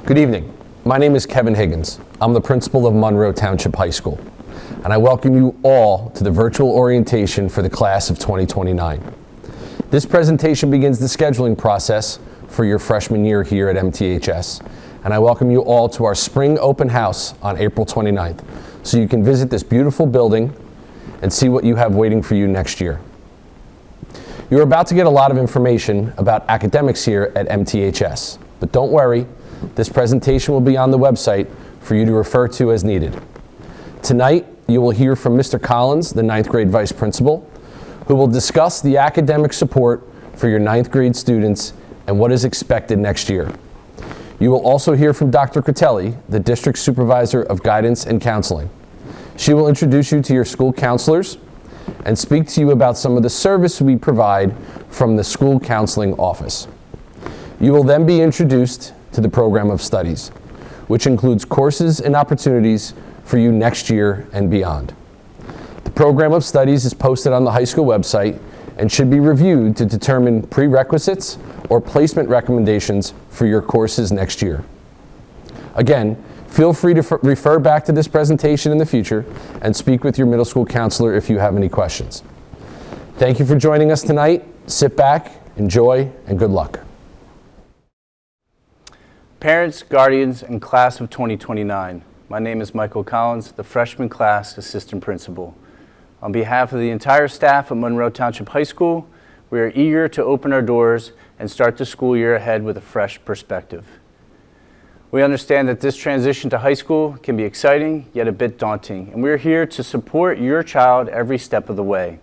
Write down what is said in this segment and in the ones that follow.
Good evening. My name is Kevin Higgins. I'm the principal of Monroe Township High School, and I welcome you all to the virtual orientation for the class of 2029. This presentation begins the scheduling process for your freshman year here at MTHS, and I welcome you all to our spring open house on April 29th, so you can visit this beautiful building and see what you have waiting for you next year. You're about to get a lot of information about academics here at MTHS, but don't worry, this presentation will be on the website for you to refer to as needed. Tonight, you will hear from Mr. Collins, the 9th grade vice principal, who will discuss the academic support for your 9th grade students and what is expected next year. You will also hear from Dr. Critelli, the district supervisor of guidance and counseling. She will introduce you to your school counselors and speak to you about some of the service we provide from the school counseling office. You will then be introduced to the program of studies, which includes courses and opportunities for you next year and beyond. The program of studies is posted on the high school website and should be reviewed to determine prerequisites or placement recommendations for your courses next year. Again, feel free to refer back to this presentation in the future and speak with your middle school counselor if you have any questions. Thank you for joining us tonight. Sit back, enjoy, and good luck. Parents, guardians, and class of 2029. My name is Michael Collins, the freshman class assistant principal. On behalf of the entire staff at Monroe Township High School, we are eager to open our doors and start the school year ahead with a fresh perspective. We understand that this transition to high school can be exciting, yet a bit daunting, and we're here to support your child every step of the way.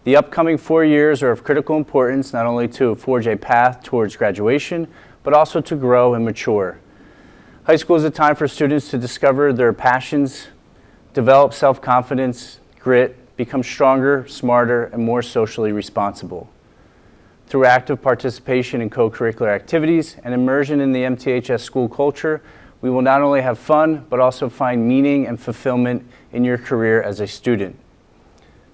The upcoming 4 years are of critical importance, not only to forge a path towards graduation, but also to grow and mature. High school is a time for students to discover their passions, develop self-confidence, grit, become stronger, smarter, and more socially responsible. Through active participation in co-curricular activities and immersion in the MTHS school culture, we will not only have fun, but also find meaning and fulfillment in your career as a student.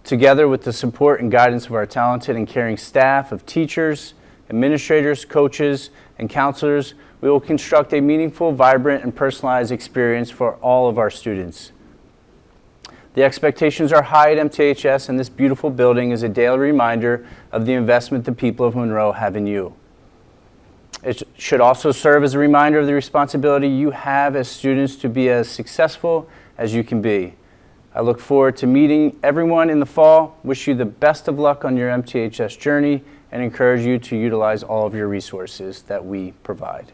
Together with the support and guidance of our talented and caring staff of teachers, administrators, coaches, and counselors, we will construct a meaningful, vibrant, and personalized experience for all of our students. The expectations are high at MTHS, and this beautiful building is a daily reminder of the investment the people of Monroe have in you. It should also serve as a reminder of the responsibility you have as students to be as successful as you can be. I look forward to meeting everyone in the fall, wish you the best of luck on your MTHS journey, and encourage you to utilize all of your resources that we provide.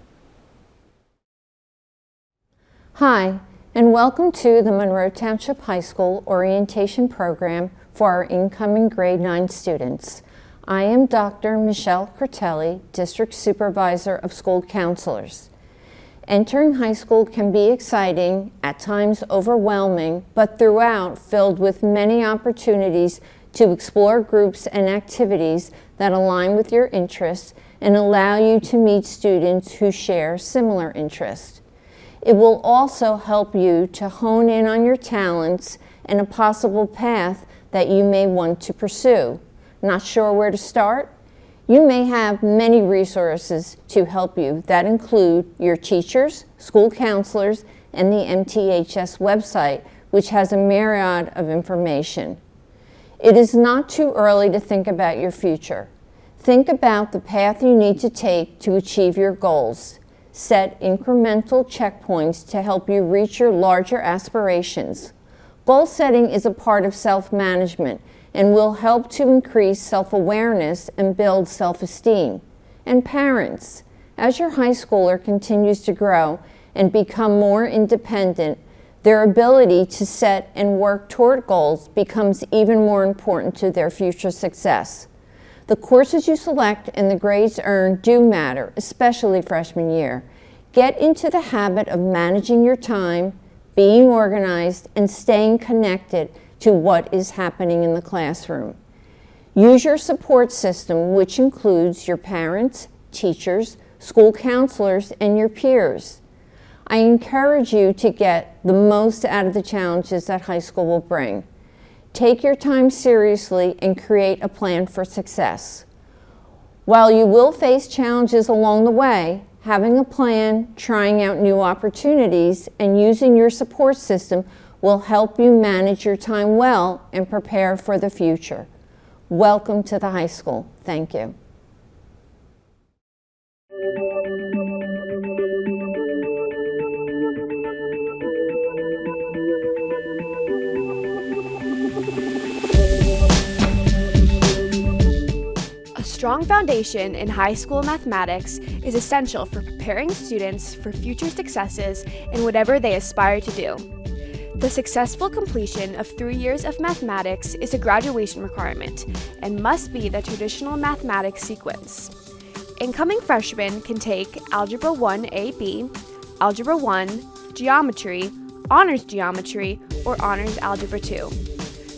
Hi, and welcome to the Monroe Township High School Orientation Program for our incoming grade 9 students. I am Dr. Michele Critelli, District Supervisor of School Counselors. Entering high school can be exciting, at times overwhelming, but throughout filled with many opportunities to explore groups and activities that align with your interests and allow you to meet students who share similar interests. It will also help you to hone in on your talents and a possible path that you may want to pursue. Not sure where to start? You may have many resources to help you that include your teachers, school counselors, and the MTHS website, which has a myriad of information. It is not too early to think about your future. Think about the path you need to take to achieve your goals. Set incremental checkpoints to help you reach your larger aspirations. Goal setting is a part of self-management and will help to increase self-awareness and build self-esteem. And parents, as your high schooler continues to grow and become more independent, their ability to set and work toward goals becomes even more important to their future success. The courses you select and the grades earned do matter, especially freshman year. Get into the habit of managing your time, being organized, and staying connected to what is happening in the classroom. Use your support system, which includes your parents, teachers, school counselors, and your peers. I encourage you to get the most out of the challenges that high school will bring. Take your time seriously and create a plan for success. While you will face challenges along the way, Having a plan, trying out new opportunities, and using your support system will help you manage your time well and prepare for the future. Welcome to the high school. Thank you. A strong foundation in high school mathematics is essential for preparing students for future successes in whatever they aspire to do. The successful completion of 3 years of mathematics is a graduation requirement and must be the traditional mathematics sequence. Incoming freshmen can take Algebra 1 AP, Algebra 1, Geometry, Honors Geometry, or Honors Algebra 2.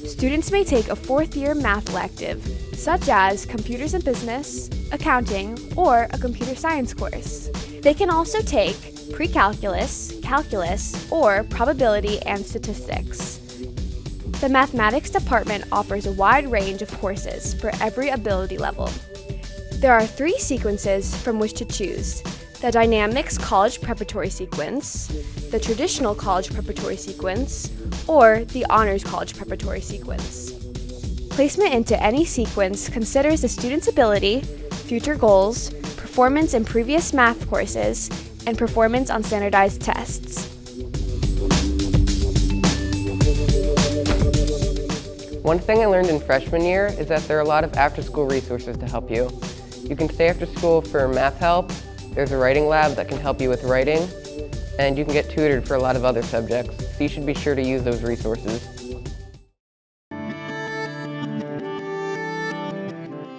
Students may take a fourth-year math elective, such as Computers and Business, Accounting, or a Computer Science course. They can also take Pre-Calculus, Calculus, or Probability and Statistics. The Mathematics department offers a wide range of courses for every ability level. There are 3 sequences from which to choose: the Dynamics College Preparatory Sequence, the Traditional College Preparatory Sequence, or the Honors College Preparatory Sequence. Placement into any sequence considers the student's ability, future goals, performance in previous math courses, and performance on standardized tests. One thing I learned in freshman year is that there are a lot of after-school resources to help you. You can stay after school for math help, there's a writing lab that can help you with writing, and you can get tutored for a lot of other subjects, so you should be sure to use those resources.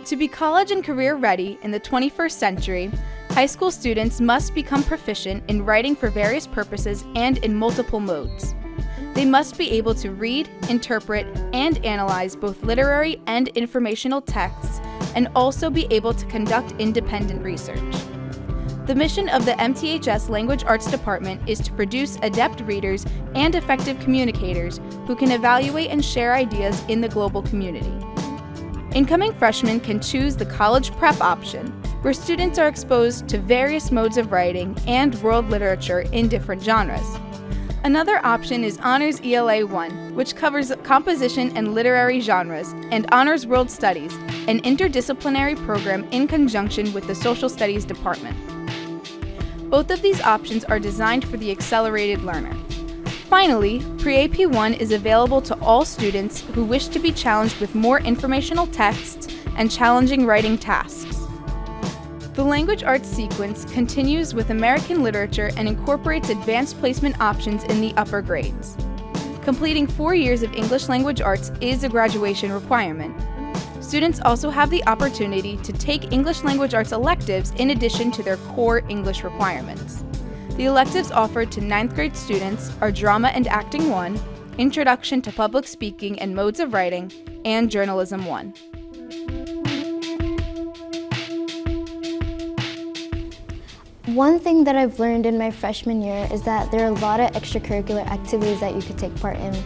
To be college and career ready in the 21st century, high school students must become proficient in writing for various purposes and in multiple modes. They must be able to read, interpret, and analyze both literary and informational texts, and also be able to conduct independent research. The mission of the MTHS Language Arts Department is to produce adept readers and effective communicators who can evaluate and share ideas in the global community. Incoming freshmen can choose the college prep option, where students are exposed to various modes of writing and world literature in different genres. Another option is Honors ELA 1, which covers composition and literary genres, and Honors World Studies, an interdisciplinary program in conjunction with the Social Studies Department. Both of these options are designed for the accelerated learner. Finally, Pre-AP 1 is available to all students who wish to be challenged with more informational texts and challenging writing tasks. The Language Arts sequence continues with American literature and incorporates advanced placement options in the upper grades. Completing 4 years of English Language Arts is a graduation requirement. Students also have the opportunity to take English Language Arts electives in addition to their core English requirements. The electives offered to 9th grade students are Drama and Acting 1, Introduction to Public Speaking and Modes of Writing, and Journalism 1. One thing that I've learned in my freshman year is that there are a lot of extracurricular activities that you could take part in.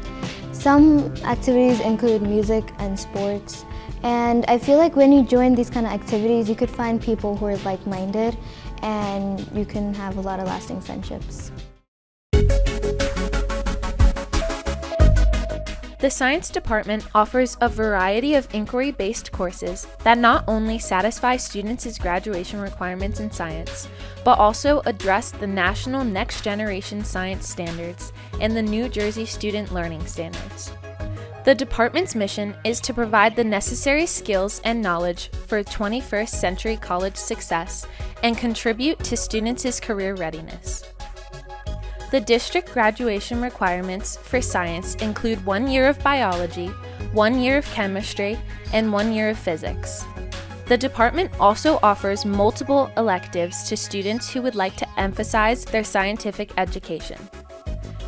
Some activities include music and sports, and I feel like when you join these kind of activities, you could find people who are like-minded, and you can have a lot of lasting friendships. The Science Department offers a variety of inquiry-based courses that not only satisfy students' graduation requirements in science, but also address the National Next Generation Science Standards and the New Jersey Student Learning Standards. The department's mission is to provide the necessary skills and knowledge for 21st century college success and contribute to students' career readiness. The district graduation requirements for science include 1 year of biology, 1 year of chemistry, and 1 year of physics. The department also offers multiple electives to students who would like to emphasize their scientific education.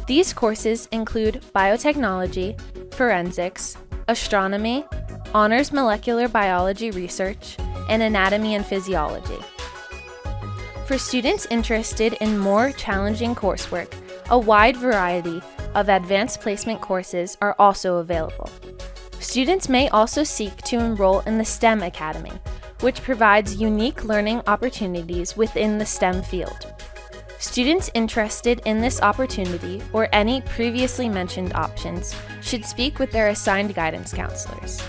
These courses include biotechnology, forensics, astronomy, honors molecular biology research, and anatomy and physiology. For students interested in more challenging coursework, a wide variety of advanced placement courses are also available. Students may also seek to enroll in the STEM Academy, which provides unique learning opportunities within the STEM field. Students interested in this opportunity or any previously mentioned options should speak with their assigned guidance counselors.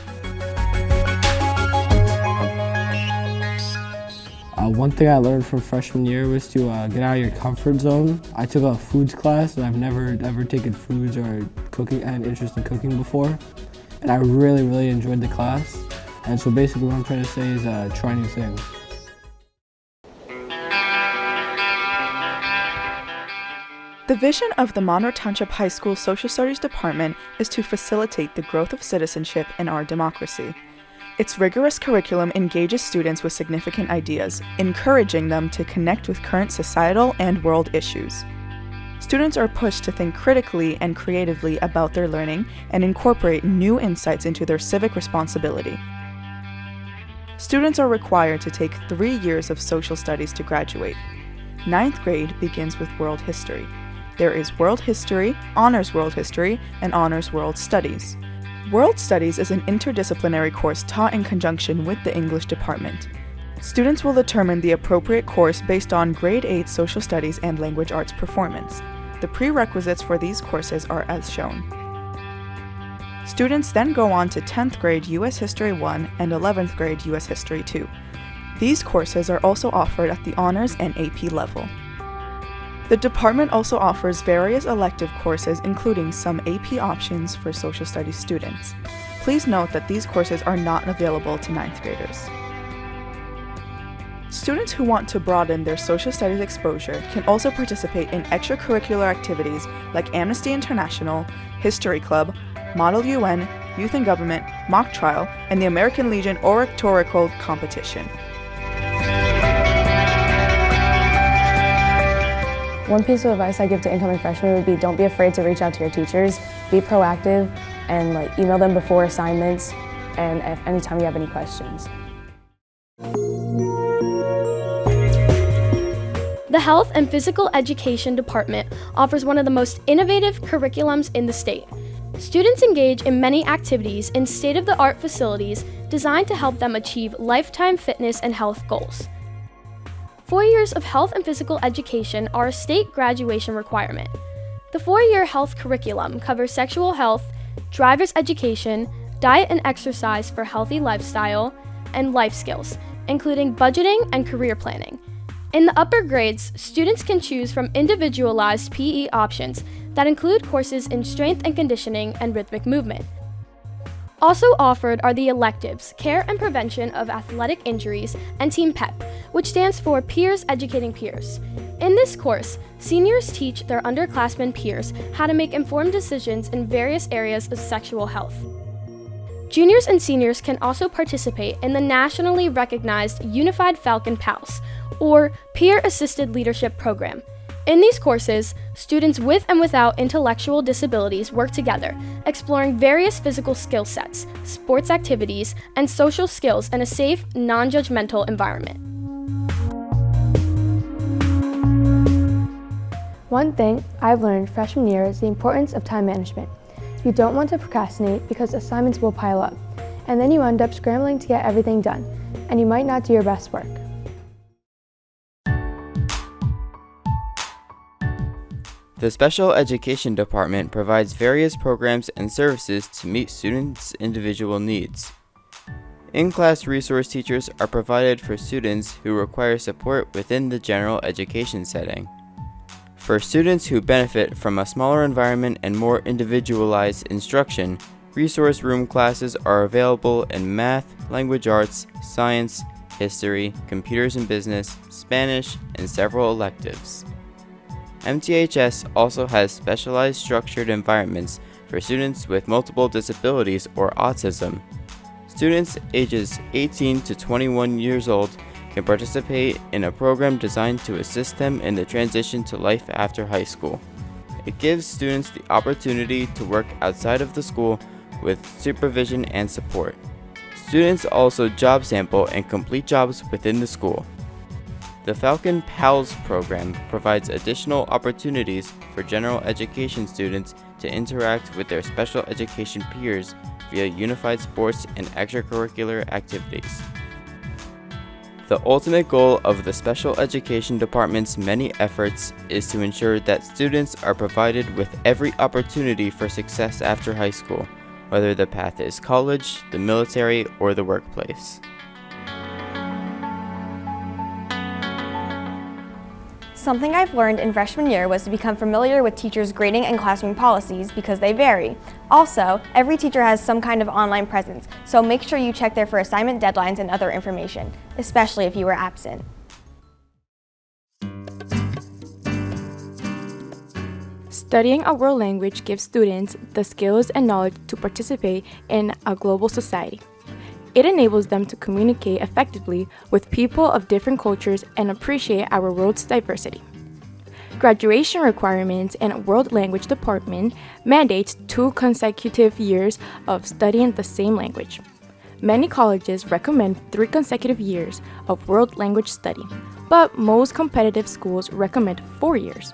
One thing I learned from freshman year was to get out of your comfort zone. I took a foods class and I've never ever taken foods or cooking, I had an interest in cooking before. And I really enjoyed the class. And so basically what I'm trying to say is try new things. The vision of the Monroe Township High School Social Studies Department is to facilitate the growth of citizenship in our democracy. Its rigorous curriculum engages students with significant ideas, encouraging them to connect with current societal and world issues. Students are pushed to think critically and creatively about their learning and incorporate new insights into their civic responsibility. Students are required to take 3 years of social studies to graduate. 9th grade begins with world history. There is World History, Honors World History, and Honors World Studies. World Studies is an interdisciplinary course taught in conjunction with the English department. Students will determine the appropriate course based on Grade 8 Social Studies and Language Arts performance. The prerequisites for these courses are as shown. Students then go on to 10th grade U.S. History 1 and 11th grade U.S. History 2. These courses are also offered at the Honors and AP level. The department also offers various elective courses, including some AP options for social studies students. Please note that these courses are not available to 9th graders. Students who want to broaden their social studies exposure can also participate in extracurricular activities like Amnesty International, History Club, Model UN, Youth in Government, Mock Trial, and the American Legion Oratorical Competition. One piece of advice I give to incoming freshmen would be don't be afraid to reach out to your teachers, be proactive, and email them before assignments and if anytime you have any questions. The Health and Physical Education Department offers one of the most innovative curriculums in the state. Students engage in many activities in state-of-the-art facilities designed to help them achieve lifetime fitness and health goals. 4 years of health and physical education are a state graduation requirement. The 4-year health curriculum covers sexual health, driver's education, diet and exercise for healthy lifestyle, and life skills, including budgeting and career planning. In the upper grades, students can choose from individualized PE options that include courses in strength and conditioning and rhythmic movement. Also offered are the electives, Care and Prevention of Athletic Injuries, and Team PEP, which stands for Peers Educating Peers. In this course, seniors teach their underclassmen peers how to make informed decisions in various areas of sexual health. Juniors and seniors can also participate in the nationally recognized Unified Falcon PALS, or Peer Assisted Leadership Program. In these courses, students with and without intellectual disabilities work together, exploring various physical skill sets, sports activities, and social skills in a safe, non-judgmental environment. One thing I've learned freshman year is the importance of time management. You don't want to procrastinate because assignments will pile up, and then you end up scrambling to get everything done, and you might not do your best work. The Special Education Department provides various programs and services to meet students' individual needs. In-class resource teachers are provided for students who require support within the general education setting. For students who benefit from a smaller environment and more individualized instruction, resource room classes are available in math, language arts, science, history, computers and business, Spanish, and several electives. MTHS also has specialized structured environments for students with multiple disabilities or autism. Students ages 18 to 21 years old can participate in a program designed to assist them in the transition to life after high school. It gives students the opportunity to work outside of the school with supervision and support. Students also job sample and complete jobs within the school. The Falcon PALS program provides additional opportunities for general education students to interact with their special education peers via unified sports and extracurricular activities. The ultimate goal of the Special Education Department's many efforts is to ensure that students are provided with every opportunity for success after high school, whether the path is college, the military, or the workplace. Something I've learned in freshman year was to become familiar with teachers' grading and classroom policies because they vary. Also, every teacher has some kind of online presence, so make sure you check there for assignment deadlines and other information, especially if you were absent. Studying a world language gives students the skills and knowledge to participate in a global society. It enables them to communicate effectively with people of different cultures and appreciate our world's diversity. Graduation requirements in a world language department mandates 2 consecutive years of studying the same language. Many colleges recommend 3 consecutive years of world language study, but most competitive schools recommend 4 years.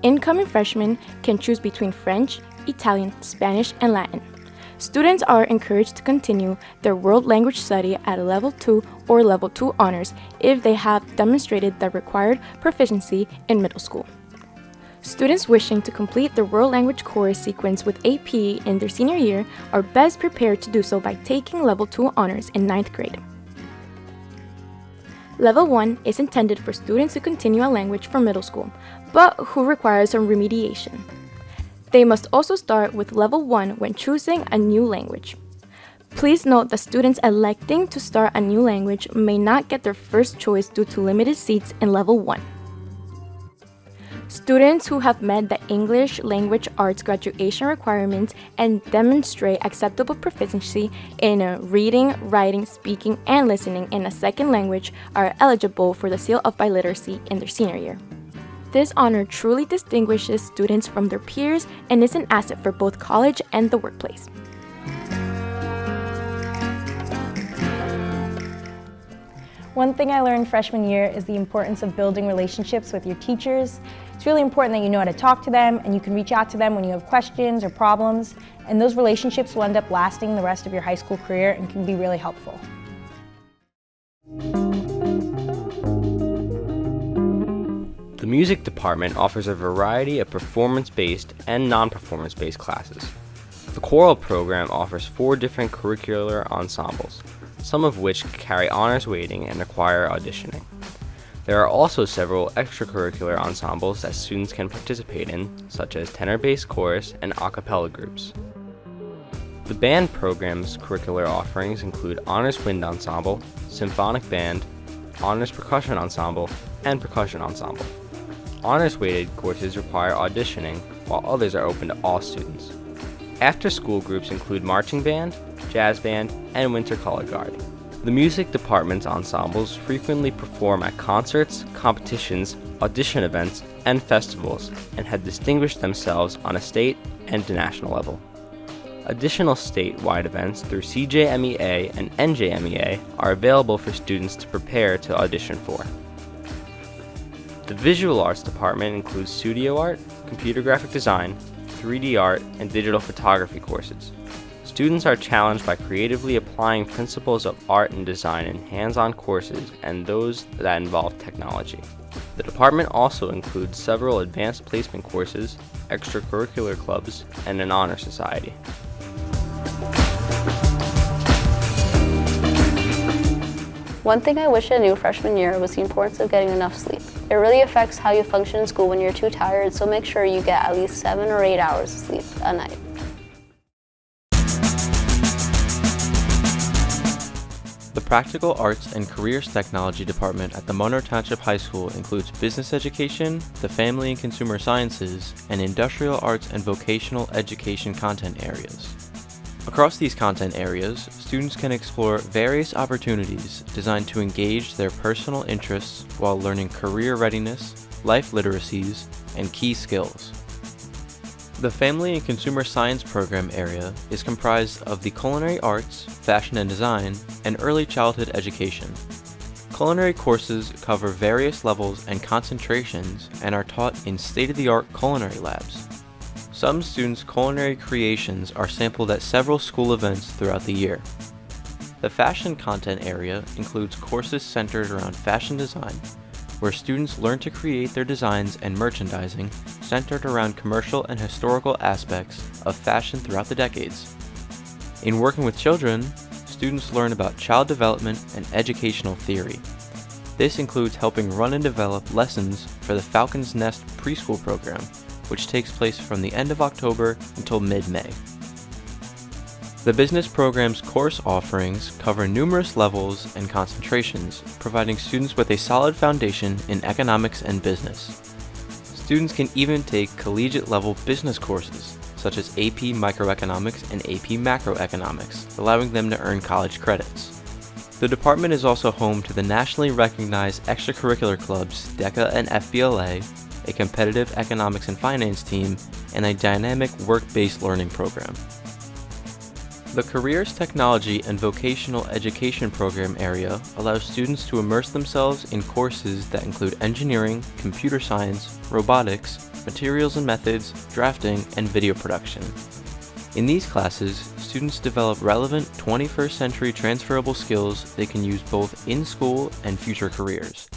Incoming freshmen can choose between French, Italian, Spanish, and Latin. Students are encouraged to continue their world language study at a Level 2 or Level 2 honors if they have demonstrated the required proficiency in middle school. Students wishing to complete their world language course sequence with AP in their senior year are best prepared to do so by taking Level 2 honors in 9th grade. Level 1 is intended for students who continue a language from middle school, but who require some remediation. They must also start with Level 1 when choosing a new language. Please note that students electing to start a new language may not get their first choice due to limited seats in Level 1. Students who have met the English Language Arts graduation requirements and demonstrate acceptable proficiency in reading, writing, speaking, and listening in a second language are eligible for the seal of biliteracy in their senior year. This honor truly distinguishes students from their peers and is an asset for both college and the workplace. One thing I learned freshman year is the importance of building relationships with your teachers. It's really important that you know how to talk to them and you can reach out to them when you have questions or problems, and those relationships will end up lasting the rest of your high school career and can be really helpful. The music department offers a variety of performance-based and non-performance-based classes. The choral program offers 4 different curricular ensembles, some of which carry honors weighting and require auditioning. There are also several extracurricular ensembles that students can participate in, such as tenor-based chorus and a cappella groups. The band program's curricular offerings include honors wind ensemble, symphonic band, honors percussion ensemble, and percussion ensemble. Honors-weighted courses require auditioning, while others are open to all students. After-school groups include marching band, jazz band, and winter color guard. The music department's ensembles frequently perform at concerts, competitions, audition events, and festivals, and have distinguished themselves on a state and national level. Additional statewide events through CJMEA and NJMEA are available for students to prepare to audition for. The visual arts department includes studio art, computer graphic design, 3D art, and digital photography courses. Students are challenged by creatively applying principles of art and design in hands-on courses and those that involve technology. The department also includes several advanced placement courses, extracurricular clubs, and an honor society. One thing I wish I knew freshman year was the importance of getting enough sleep. It really affects how you function in school when you're too tired, so make sure you get at least 7 or 8 hours of sleep a night. The Practical Arts and Careers Technology Department at the Monroe Township High School includes business education, the family and consumer sciences, and industrial arts and vocational education content areas. Across these content areas, students can explore various opportunities designed to engage their personal interests while learning career readiness, life literacies, and key skills. The Family and Consumer Science program area is comprised of the culinary arts, fashion and design, and early childhood education. Culinary courses cover various levels and concentrations and are taught in state-of-the-art culinary labs. Some students' culinary creations are sampled at several school events throughout the year. The fashion content area includes courses centered around fashion design, where students learn to create their designs and merchandising centered around commercial and historical aspects of fashion throughout the decades. In working with children, students learn about child development and educational theory. This includes helping run and develop lessons for the Falcon's Nest preschool program, which takes place from the end of October until mid-May. The business program's course offerings cover numerous levels and concentrations, providing students with a solid foundation in economics and business. Students can even take collegiate-level business courses, such as AP Microeconomics and AP Macroeconomics, allowing them to earn college credits. The department is also home to the nationally recognized extracurricular clubs DECA and FBLA, a competitive economics and finance team, and a dynamic work-based learning program. The Careers, Technology, and Vocational Education program area allows students to immerse themselves in courses that include engineering, computer science, robotics, materials and methods, drafting, and video production. In these classes, students develop relevant 21st century transferable skills they can use both in school and future careers.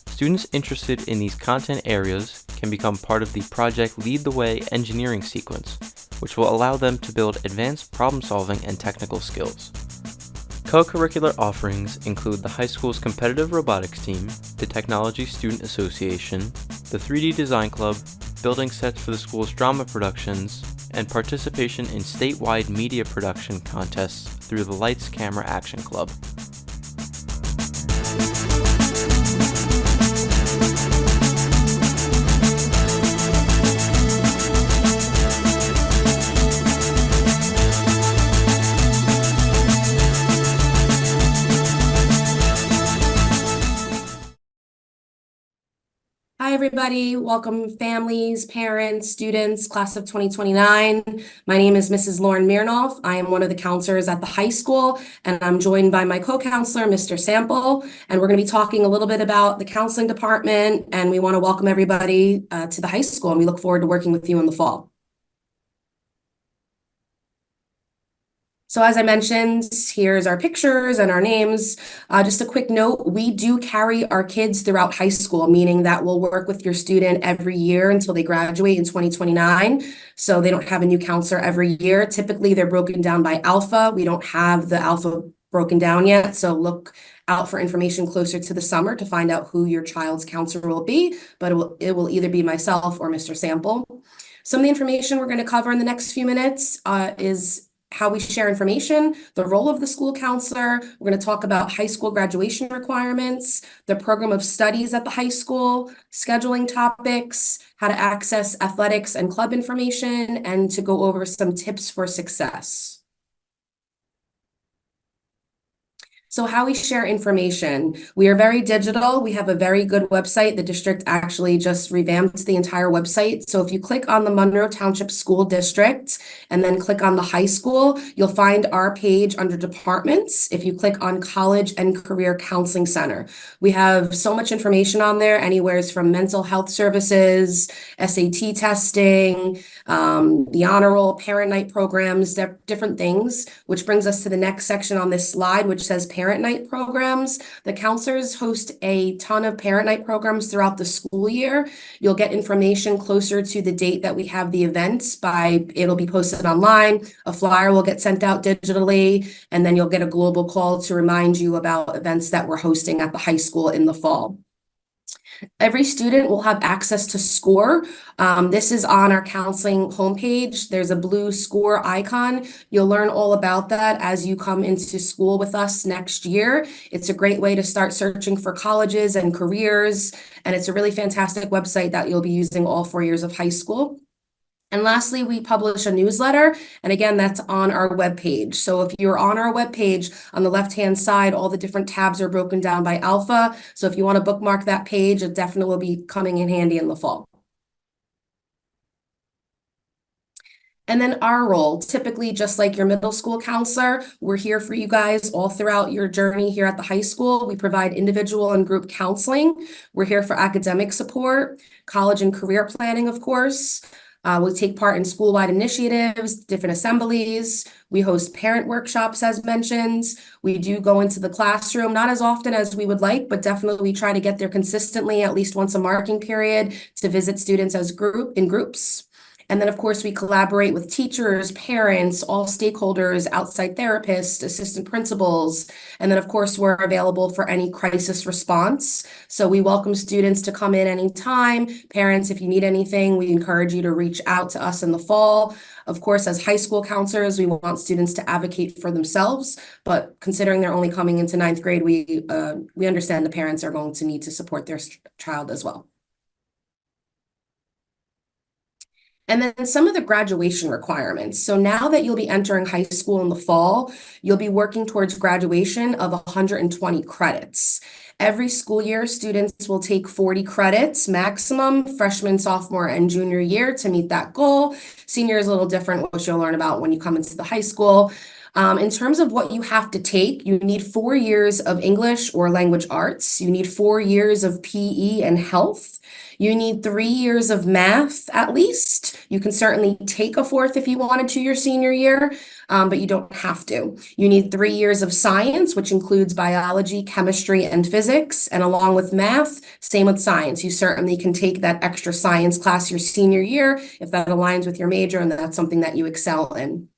Students interested in these content areas can become part of the Project Lead the Way engineering sequence, which will allow them to build advanced problem-solving and technical skills. Co-curricular offerings include the high school's competitive robotics team, the Technology Student Association, the 3D Design Club, building sets for the school's drama productions, and participation in statewide media production contests through the Lights Camera Action Club. Hi, everybody. Welcome, families, parents, students, class of 2029. My name is Mrs. Lauren Mironov. I am one of the counselors at the high school, and I'm joined by my co-counselor, Mr. Sample, and we're going to be talking a little bit about the counseling department, and we want to welcome everybody to the high school, and we look forward to working with you in the fall. So as I mentioned, here's our pictures and our names. Just a quick note, we do carry our kids throughout high school, meaning that we'll work with your student every year until they graduate in 2029. So they don't have a new counselor every year. Typically, they're broken down by alpha. We don't have the alpha broken down yet. So look out for information closer to the summer to find out who your child's counselor will be, but it will either be myself or Mr. Sample. Some of the information we're going to cover in the next few minutes is how we share information, the role of the school counselor. We're going to talk about high school graduation requirements, the program of studies at the high school, scheduling topics, how to access athletics and club information, and to go over some tips for success. So how we share information. We are very digital. We have a very good website. The district actually just revamped the entire website. So if you click on the Monroe Township School District and then click on the high school, you'll find our page under departments. If you click on College and Career Counseling Center, we have so much information on there, anywhere from mental health services, SAT testing, the honor roll, parent night programs, different things, which brings us to the next section on this slide, which says parent night programs. The counselors host a ton of parent night programs throughout the school year. You'll get information closer to the date that we have the events it'll be posted online. A flyer will get sent out digitally, and then you'll get a global call to remind you about events that we're hosting at the high school in the fall. Every student will have access to SCORE. This is on our counseling homepage. There's a blue SCORE icon. You'll learn all about that as you come into school with us next year. It's a great way to start searching for colleges and careers, and it's a really fantastic website that you'll be using all 4 years of high school. And lastly, we publish a newsletter, and again, that's on our webpage. So if you're on our webpage, on the left-hand side, all the different tabs are broken down by alpha. So if you want to bookmark that page, it definitely will be coming in handy in the fall. And then our role, typically just like your middle school counselor, we're here for you guys all throughout your journey here at the high school. We provide individual and group counseling. We're here for academic support, college and career planning, of course. We take part in school-wide initiatives, different assemblies. We host parent workshops, as mentioned. We do go into the classroom, not as often as we would like, but definitely we try to get there consistently, at least once a marking period, to visit students as in groups. And then, of course, we collaborate with teachers, parents, all stakeholders, outside therapists, assistant principals. And then, of course, we're available for any crisis response. So we welcome students to come in anytime. Parents, if you need anything, we encourage you to reach out to us in the fall. Of course, as high school counselors, we want students to advocate for themselves. But considering they're only coming into 9th grade, we understand the parents are going to need to support their child as well. And then some of the graduation requirements. So now that you'll be entering high school in the fall, you'll be working towards graduation of 120 credits. Every school year, students will take 40 credits maximum, freshman, sophomore, and junior year to meet that goal. Senior is a little different, which you'll learn about when you come into the high school. In terms of what you have to take, you need 4 years of English or language arts. You need 4 years of PE and health. You need 3 years of math at least. You can certainly take a fourth if you wanted to your senior year, but you don't have to. You need 3 years of science, which includes biology, chemistry, and physics. And along with math, same with science. You certainly can take that extra science class your senior year if that aligns with your major and that's something that you excel in.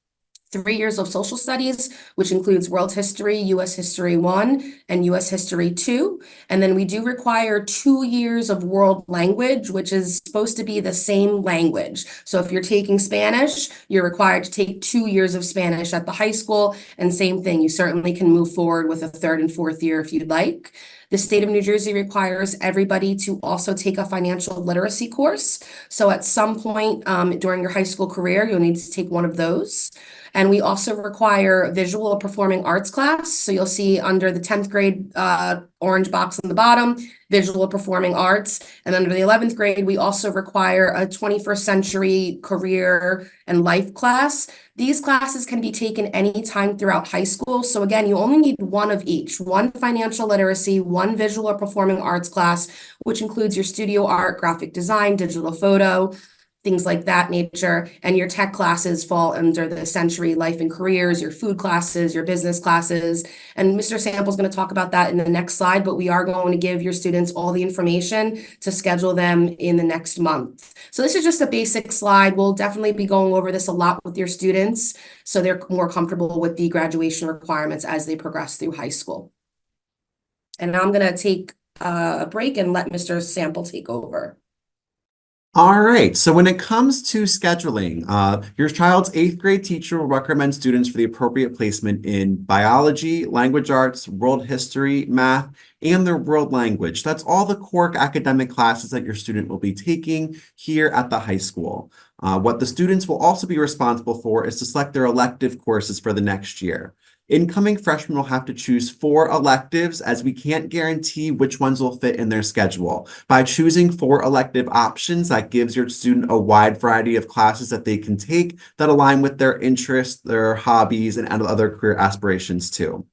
3 years of social studies, which includes world history, U.S. history 1 and U.S. history 2. And then we do require 2 years of world language, which is supposed to be the same language. So if you're taking Spanish, you're required to take 2 years of Spanish at the high school. And same thing, you certainly can move forward with a 3rd and 4th year if you'd like. The state of New Jersey requires everybody to also take a financial literacy course. So at some point during your high school career, you'll need to take one of those. And we also require visual or performing arts class. So you'll see under the 10th grade orange box on the bottom, visual or performing arts. And under the 11th grade, we also require a 21st century career and life class. These classes can be taken anytime throughout high school. So again, you only need one of each, one financial literacy, one visual or performing arts class, which includes your studio art, graphic design, digital photo, things like that nature. And your tech classes fall under the century life and careers, your food classes, your business classes. And Mr. Sample's going to talk about that in the next slide, but we are going to give your students all the information to schedule them in the next month. So this is just a basic slide. We'll definitely be going over this a lot with your students so they're more comfortable with the graduation requirements as they progress through high school. And now I'm going to take a break and let Mr. Sample take over. All right, so when it comes to scheduling, your child's 8th grade teacher will recommend students for the appropriate placement in biology, language arts, world history, math, and their world language. That's all the core academic classes that your student will be taking here at the high school. What the students will also be responsible for is to select their elective courses for the next year. Incoming freshmen will have to choose 4 electives as we can't guarantee which ones will fit in their schedule. By choosing 4 elective options, that gives your student a wide variety of classes that they can take that align with their interests, their hobbies, and other career aspirations too.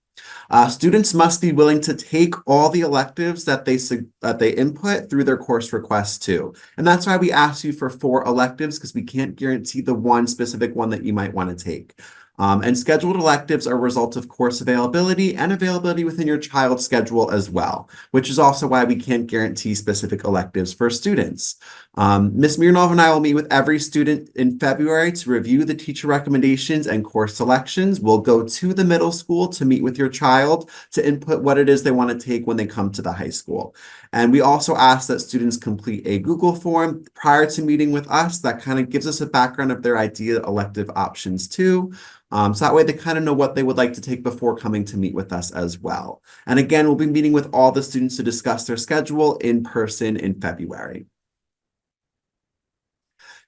Students must be willing to take all the electives that they input through their course requests too. And that's why we ask you for 4 electives, because we can't guarantee the one specific one that you might want to take. And scheduled electives are a result of course availability and availability within your child's schedule as well, which is also why we can't guarantee specific electives for students. Ms. Mironov and I will meet with every student in February to review the teacher recommendations and course selections. We'll go to the middle school to meet with your child to input what it is they want to take when they come to the high school. And we also ask that students complete a Google form prior to meeting with us. That kind of gives us a background of their ideal elective options too. So that way they kind of know what they would like to take before coming to meet with us as well. And again, we'll be meeting with all the students to discuss their schedule in person in February.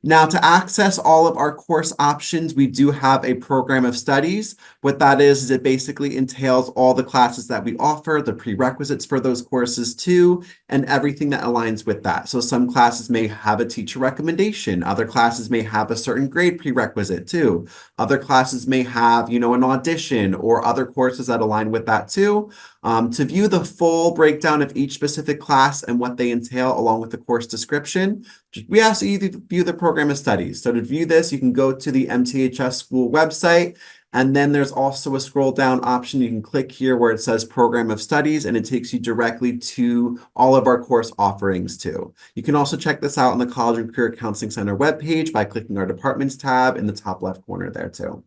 Now, to access all of our course options, we do have a program of studies. What that is it basically entails all the classes that we offer, the prerequisites for those courses too, and everything that aligns with that. So some classes may have a teacher recommendation. Other classes may have a certain grade prerequisite too. Other classes may have, an audition or other courses that align with that too. To view the full breakdown of each specific class and what they entail along with the course description, we ask you to view the program of studies. So to view this, you can go to the MTHS school website, and then there's also a scroll down option. You can click here where it says program of studies, and it takes you directly to all of our course offerings too. You can also check this out on the College and Career Counseling Center webpage by clicking our departments tab in the top left corner there too.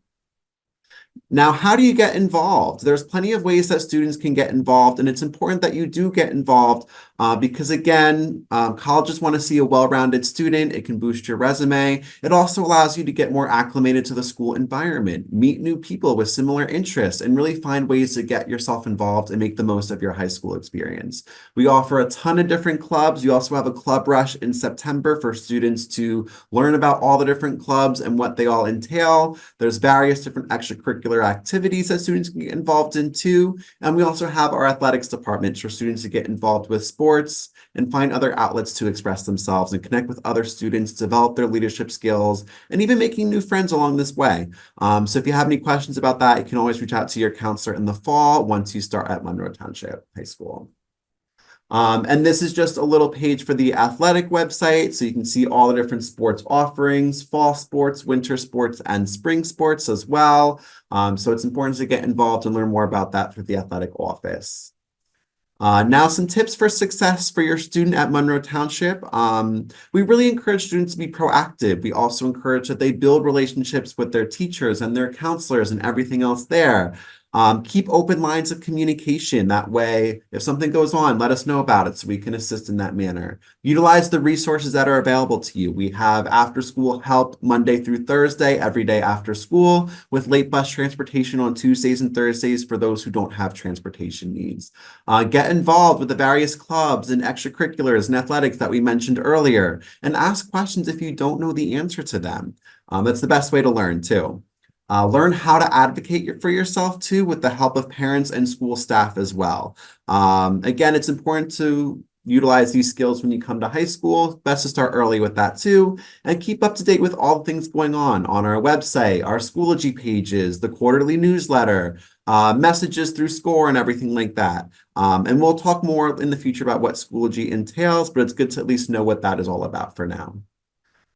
Now, how do you get involved? There's plenty of ways that students can get involved, and it's important that you do get involved because, again, colleges want to see a well-rounded student. It can boost your resume. It also allows you to get more acclimated to the school environment, meet new people with similar interests, and really find ways to get yourself involved and make the most of your high school experience. We offer a ton of different clubs. We also have a club rush in September for students to learn about all the different clubs and what they all entail. There's various different extracurricular activities that students can get involved in too. And we also have our athletics department for students to get involved with sports and find other outlets to express themselves and connect with other students, develop their leadership skills, and even making new friends along this way. So if you have any questions about that, you can always reach out to your counselor in the fall once you start at Monroe Township High School. And this is just a little page for the athletic website. So you can see all the different sports offerings, fall sports, winter sports, and spring sports as well. So it's important to get involved and learn more about that through the athletic office. Now, some tips for success for your student at Monroe Township. We really encourage students to be proactive. We also encourage that they build relationships with their teachers and their counselors and everything else there. Keep open lines of communication. That way, if something goes on, let us know about it so we can assist in that manner. Utilize the resources that are available to you. We have after-school help Monday through Thursday, every day after school, with late bus transportation on Tuesdays and Thursdays for those who don't have transportation needs. Get involved with the various clubs and extracurriculars and athletics that we mentioned earlier, and ask questions if you don't know the answer to them. That's the best way to learn too. Learn how to advocate for yourself too with the help of parents and school staff as well. Again, it's important to utilize these skills when you come to high school. Best to start early with that too, and keep up to date with all the things going on our website, our Schoology pages, the quarterly newsletter, messages through SCORE and everything like that. And we'll talk more in the future about what Schoology entails, but it's good to at least know what that is all about for now.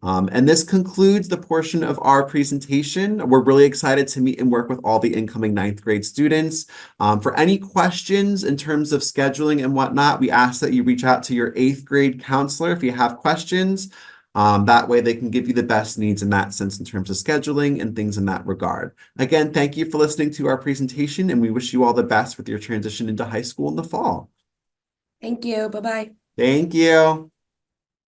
And this concludes the portion of our presentation. We're really excited to meet and work with all the incoming 9th grade students. For any questions in terms of scheduling and whatnot, we ask that you reach out to your 8th grade counselor if you have questions. That way they can give you the best needs in that sense in terms of scheduling and things in that regard. Again, thank you for listening to our presentation, and we wish you all the best with your transition into high school in the fall. Thank you. Bye-bye. Thank you.